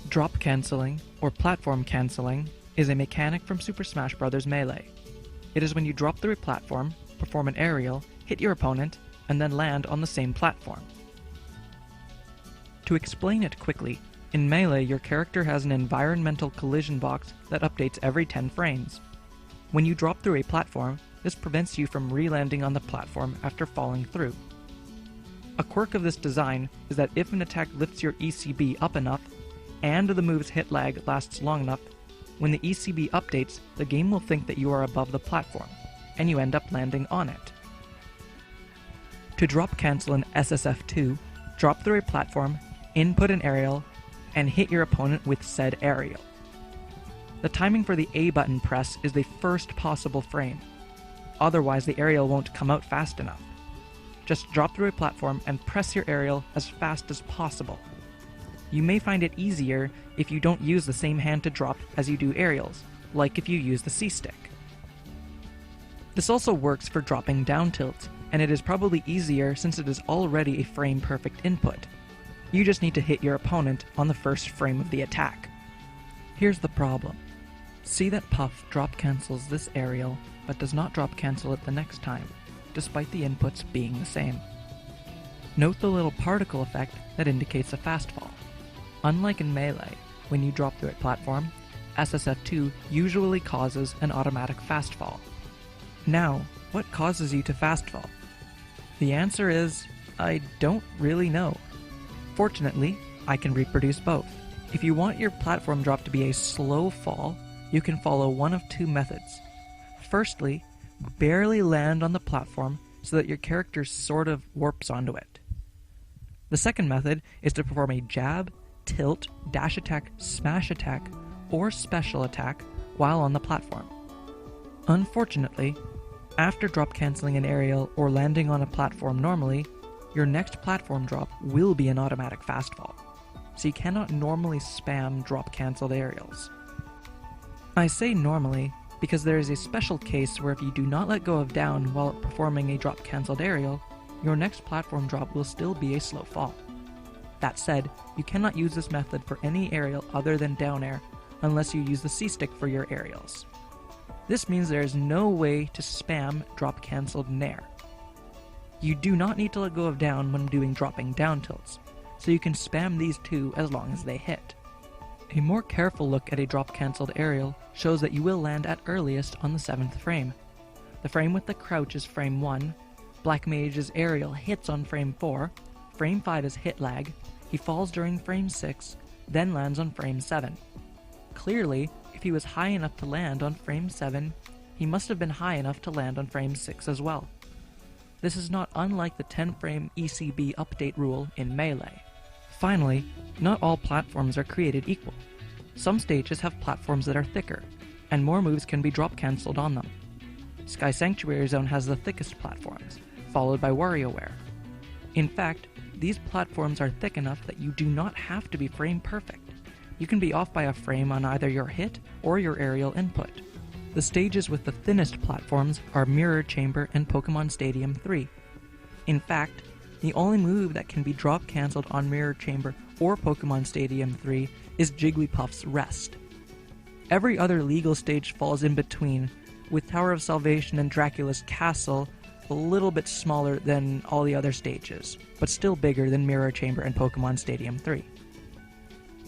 Drop cancelling, or platform cancelling, is a mechanic from Super Smash Bros. Melee. It is when you drop through a platform, perform an aerial, hit your opponent, and then land on the same platform. To explain it quickly, in Melee your character has an environmental collision box that updates every 10 frames. When you drop through a platform, this prevents you from re-landing on the platform after falling through. A quirk of this design is that if an attack lifts your ECB up enough, and the move's hit lag lasts long enough, when the ECB updates, the game will think that you are above the platform, and you end up landing on it. To drop cancel in SSF2, drop through a platform, input an aerial, and hit your opponent with said aerial. The timing for the A button press is the first possible frame, otherwise the aerial won't come out fast enough. Just drop through a platform and press your aerial as fast as possible. You may find it easier if you don't use the same hand to drop as you do aerials, like if you use the C-stick. This also works for dropping down tilts, and it is probably easier since it is already a frame-perfect input. You just need to hit your opponent on the first frame of the attack. Here's the problem. See that Puff drop cancels this aerial, but does not drop cancel it the next time, despite the inputs being the same. Note the little particle effect that indicates a fastfall. Unlike in Melee, when you drop through a platform, SSF2 usually causes an automatic fastfall. Now, what causes you to fastfall? The answer is, I don't really know. Fortunately, I can reproduce both. If you want your platform drop to be a slow fall, you can follow one of two methods. Firstly, barely land on the platform so that your character sort of warps onto it. The second method is to perform a jab, tilt, dash attack, smash attack, or special attack while on the platform. Unfortunately, after drop cancelling an aerial or landing on a platform normally, your next platform drop will be an automatic fastfall, so you cannot normally spam drop cancelled aerials. I say normally because there is a special case where if you do not let go of down while performing a drop cancelled aerial, your next platform drop will still be a slow fall. That said, you cannot use this method for any aerial other than down air unless you use the C-stick for your aerials. This means there is no way to spam drop cancelled NAIR. You do not need to let go of down when doing dropping down tilts, so you can spam these two as long as they hit. A more careful look at a drop cancelled aerial shows that you will land at earliest on the 7th frame. The frame with the crouch is frame 1, Black Mage's aerial hits on frame 4, frame 5 is hit lag, he falls during frame 6, then lands on frame 7. Clearly, if he was high enough to land on frame 7, he must have been high enough to land on frame 6 as well. This is not unlike the 10-frame ECB update rule in Melee. Finally, not all platforms are created equal. Some stages have platforms that are thicker, and more moves can be drop cancelled on them. Sky Sanctuary Zone has the thickest platforms, followed by WarioWare. In fact, these platforms are thick enough that you do not have to be frame perfect. You can be off by a frame on either your hit or your aerial input. The stages with the thinnest platforms are Mirror Chamber and Pokemon Stadium 3. In fact, the only move that can be drop cancelled on Mirror Chamber or Pokemon Stadium 3 is Jigglypuff's Rest. Every other legal stage falls in between, with Tower of Salvation and Dracula's Castle a little bit smaller than all the other stages, but still bigger than Mirror Chamber and Pokemon Stadium 3.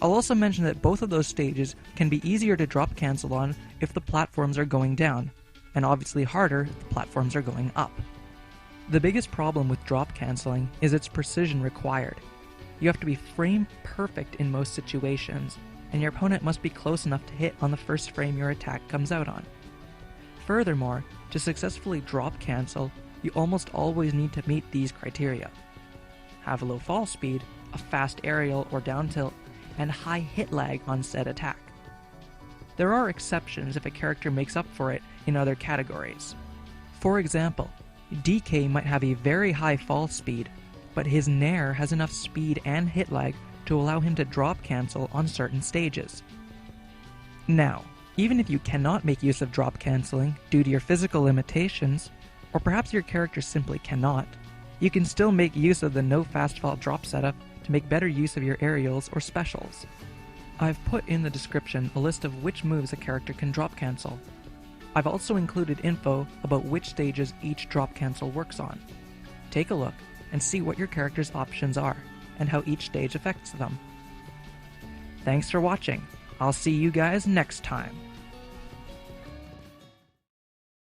I'll also mention that both of those stages can be easier to drop cancel on if the platforms are going down, and obviously harder if the platforms are going up. The biggest problem with drop cancelling is its precision required. You have to be frame perfect in most situations, and your opponent must be close enough to hit on the first frame your attack comes out on. Furthermore, to successfully drop cancel, you almost always need to meet these criteria. Have a low fall speed, a fast aerial or down tilt, and high hit lag on said attack. There are exceptions if a character makes up for it in other categories. For example, DK might have a very high fall speed, but his NAIR has enough speed and hit lag to allow him to drop cancel on certain stages. Now, even if you cannot make use of drop cancelling due to your physical limitations, or perhaps your character simply cannot, you can still make use of the no fast fall drop setup to make better use of your aerials or specials. I've put in the description a list of which moves a character can drop cancel. I've also included info about which stages each drop cancel works on. Take a look and see what your character's options are, and how each stage affects them. Thanks for watching. I'll see you guys next time.